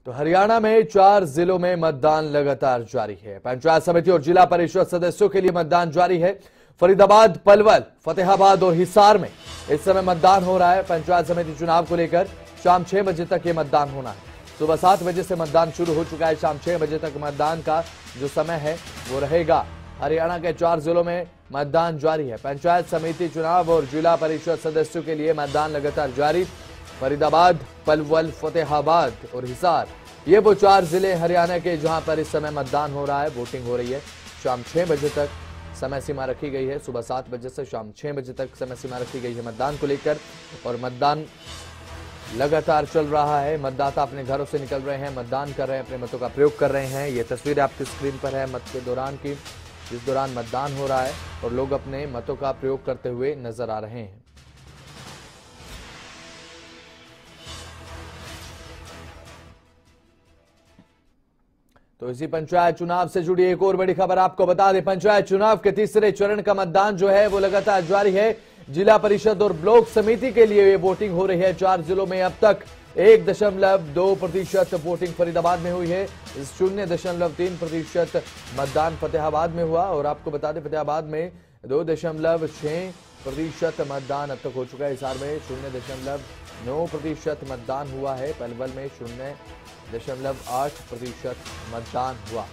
तो हरियाणा में 4 जिलों में मतदान लगातार जारी है। पंचायत समिति और जिला परिषद सदस्यों के लिए मतदान जारी है। फरीदाबाद, पलवल, फतेहाबाद और हिसार में इस समय मतदान हो रहा है। पंचायत समिति चुनाव को लेकर शाम 6 बजे तक ये मतदान होना है। सुबह 7 बजे से मतदान शुरू हो चुका है। शाम 6 बजे तक मतदान का जो समय है वो रहेगा। हरियाणा के 4 जिलों में मतदान जारी है। पंचायत समिति चुनाव और जिला परिषद सदस्यों के लिए मतदान लगातार जारी। फरीदाबाद, पलवल, फतेहाबाद और हिसार, ये वो 4 जिले हरियाणा के जहां पर इस समय मतदान हो रहा है, वोटिंग हो रही है। शाम 6 बजे तक समय सीमा रखी गई है। सुबह 7 बजे से शाम 6 बजे तक समय सीमा रखी गई है मतदान को लेकर, और मतदान लगातार चल रहा है। मतदाता अपने घरों से निकल रहे हैं, मतदान कर रहे हैं, अपने मतों का प्रयोग कर रहे हैं। ये तस्वीर आपकी स्क्रीन पर है मत के दौरान की, जिस दौरान मतदान हो रहा है और लोग अपने मतों का प्रयोग करते हुए नजर आ रहे हैं। तो इसी पंचायत चुनाव से जुड़ी एक और बड़ी खबर आपको बता दें। पंचायत चुनाव के तीसरे चरण का मतदान जो है वो लगातार जारी है। जिला परिषद और ब्लॉक समिति के लिए ये वोटिंग हो रही है। 4 जिलों में अब तक 1.2% वोटिंग फरीदाबाद में हुई है। 0.3% मतदान फतेहाबाद में हुआ, और आपको बता दें फतेहाबाद में 2.6% मतदान अब तक हो चुका है। हिसार में 0.9% मतदान हुआ है। पलवल में 0.8% मतदान हुआ।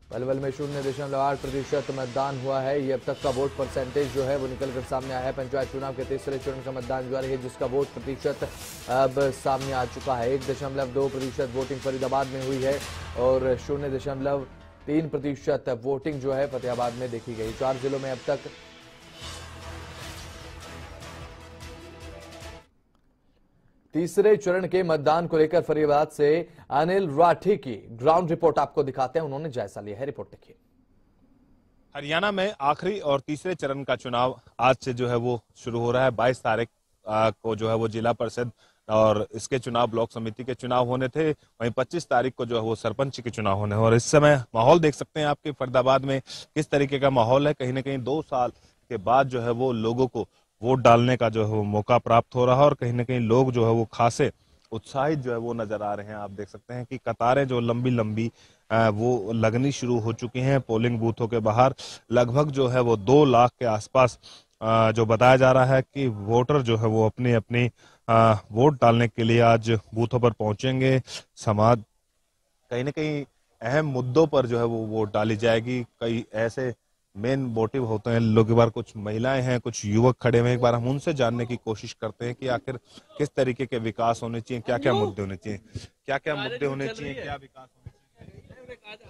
पलवल में 0.8% मतदान हुआ है। ये अब तक का वोट परसेंटेज जो है वो निकलकर सामने आया है। पंचायत चुनाव के तीसरे चरण का मतदान जारी है, जिसका वोट प्रतिशत अब सामने आ चुका है। 1.2% वोटिंग फरीदाबाद में हुई है और 0.3% वोटिंग जो है फतेहाबाद में देखी गई। 4 जिलों में अब तक तीसरे चरण के मतदान को लेकर फरीदाबाद से अनिल राठी की ग्राउंड रिपोर्ट आपको दिखाते हैं। उन्होंने जायजा लिया है, रिपोर्ट देखिए। हरियाणा में आखिरी और तीसरे चरण का चुनाव आज से जो है वो शुरू हो रहा है। 22 तारीख को जो है वो जिला परिषद और इसके चुनाव, ब्लॉक समिति के चुनाव होने थे। वहीं 25 तारीख को जो है वो सरपंच के चुनाव होने हैं। और इस समय माहौल देख सकते हैं आपके फरीदाबाद में किस तरीके का माहौल है। कहीं ना कहीं 2 साल के बाद जो है वो लोगों को वोट डालने का जो है वो मौका प्राप्त हो रहा है, और कहीं ना कहीं लोग जो है वो खासे उत्साहित जो है वो नजर आ रहे हैं। आप देख सकते हैं कि कतारें जो लंबी लंबी वो लगनी शुरू हो चुकी हैं। पोलिंग बूथों के बाहर लगभग जो है वो 2 लाख के आसपास जो बताया जा रहा है कि वोटर जो है वो अपनी अपनी वोट डालने के लिए आज बूथों पर पहुंचेंगे। समाज कहीं ना कहीं अहम मुद्दों पर जो है वो वोट डाली जाएगी। कई ऐसे मेन मोटिव होते हैं लोग। एक बार कुछ महिलाएं हैं, कुछ युवक खड़े हुए हैं, एक बार हम उनसे जानने की कोशिश करते हैं कि आखिर किस तरीके के विकास होने चाहिए, क्या क्या मुद्दे होने चाहिए, क्या क्या मुद्दे होने चाहिए, क्या विकास होने चाहिए।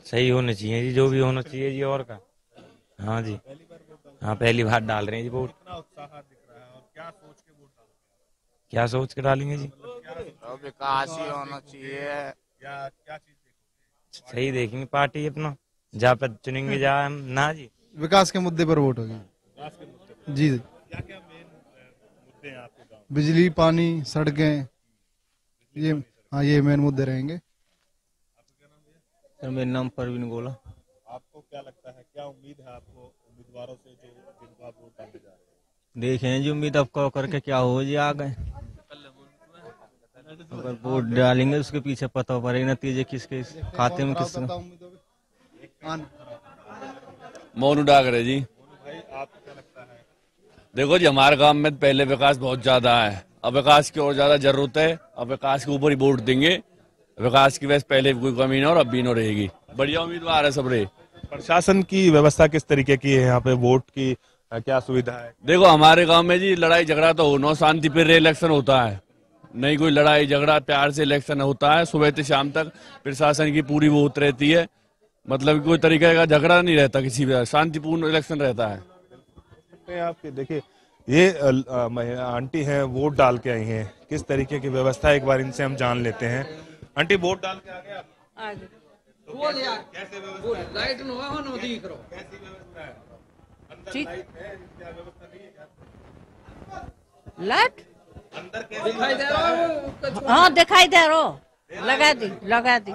सही होने चाहिए जी, जो भी होना चाहिए जी। और का हाँ जी, हाँ पहली बार डाल रहे हैं जी वोट। कितना उत्साह दिख रहा है और क्या सोच के वोट डालेंगे? क्या सोच के डालेंगे जी? विकास ही होना चाहिए। क्या क्या चीज देखोगे? सही देखेंगे पार्टी अपना, जहाँ पर चुनेंगे जा ना जी। विकास के मुद्दे पर वोट होगी जी। क्या क्या मेन मुद्दे हैं आपके गांव? बिजली, पानी, सड़कें, ये हाँ ये मेन मुद्दे रहेंगे। सर मेरा नाम परवीन गोला। आपको क्या लगता है, क्या उम्मीद है आपको उम्मीदवारों से जो जिनको आप वोट डालने जा रहे हैं? देखें जी, उम्मीद आपको करके क्या हो जी, आ गए अगर वोट डालेंगे उसके पीछे पता पड़ेगा नतीजे किसके खाते में किस। मोनू डागरे जी। भाई आपको क्या लगता है? देखो जी, हमारे गांव में पहले विकास बहुत ज्यादा है, अब विकास की और ज्यादा जरूरत है। अब विकास के ऊपर ही वोट देंगे। विकास की वजह से पहले कोई कमी न और अब भी न रहेगी। बढ़िया उम्मीदवार है सब रे। प्रशासन की व्यवस्था किस तरीके की है यहाँ पे? वोट की क्या सुविधा है? देखो हमारे गांव में जी लड़ाई झगड़ा तो हो, शांति पर इलेक्शन होता है, नहीं कोई लड़ाई झगड़ा, प्यार से इलेक्शन होता है। सुबह से शाम तक प्रशासन की पूरी वो रहती है, मतलब कोई तरीके का झगड़ा नहीं रहता, किसी भी शांतिपूर्ण इलेक्शन रहता है। आपके देखिए ये आंटी हैं, वोट डाल के आई हैं, किस तरीके की व्यवस्था है एक बार इनसे हम जान लेते हैं। आंटी वोट डाल के आ गए आप? आ गए। तो कैसे व्यवस्था है? लाइट नो दिख रहा कैसी व्यवस्था है? अंदर ठीक। लाइट है, क्या व्यवस्था नहीं है क्या? लाइट अंदर कैसे दिखाई दे रहा है? हाँ दिखाई दे रहा, लगा दी।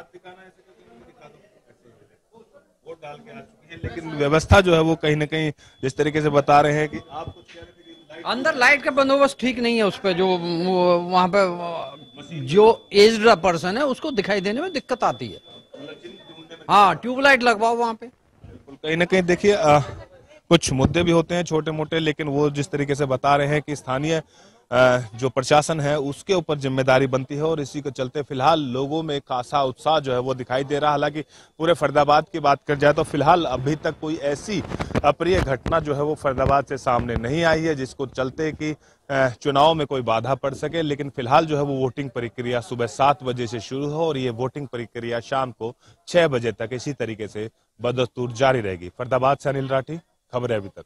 वोट डाल के आ चुकी है, लेकिन व्यवस्था जो है वो कहीं ना कहीं जिस तरीके से बता रहे हैं कि आप कुछ कह रहे थे कि अंदर लाइट का बंदोबस्त ठीक नहीं है, उस पे जो वहाँ पे जो एज्ड पर्सन है उसको दिखाई देने में दिक्कत आती है। हाँ, ट्यूबलाइट लगवाओ वहाँ पे। कहीं ना कहीं देखिए कुछ मुद्दे भी होते हैं छोटे मोटे, लेकिन वो जिस तरीके से बता रहे हैं कि स्थानीय जो प्रशासन है उसके ऊपर जिम्मेदारी बनती है, और इसी के चलते फिलहाल लोगों में एक खासा उत्साह जो है वो दिखाई दे रहा है। हालांकि पूरे फरीदाबाद की बात कर जाए तो फिलहाल अभी तक कोई ऐसी अप्रिय घटना जो है वो फरीदाबाद से सामने नहीं आई है जिसको चलते कि चुनाव में कोई बाधा पड़ सके। लेकिन फिलहाल जो है वो वोटिंग प्रक्रिया सुबह 7 बजे से शुरू हो और ये वोटिंग प्रक्रिया शाम को 6 बजे तक इसी तरीके से बदस्तूर जारी रहेगी। फरीदाबाद से अनिल राठी, खबर है अभी तक।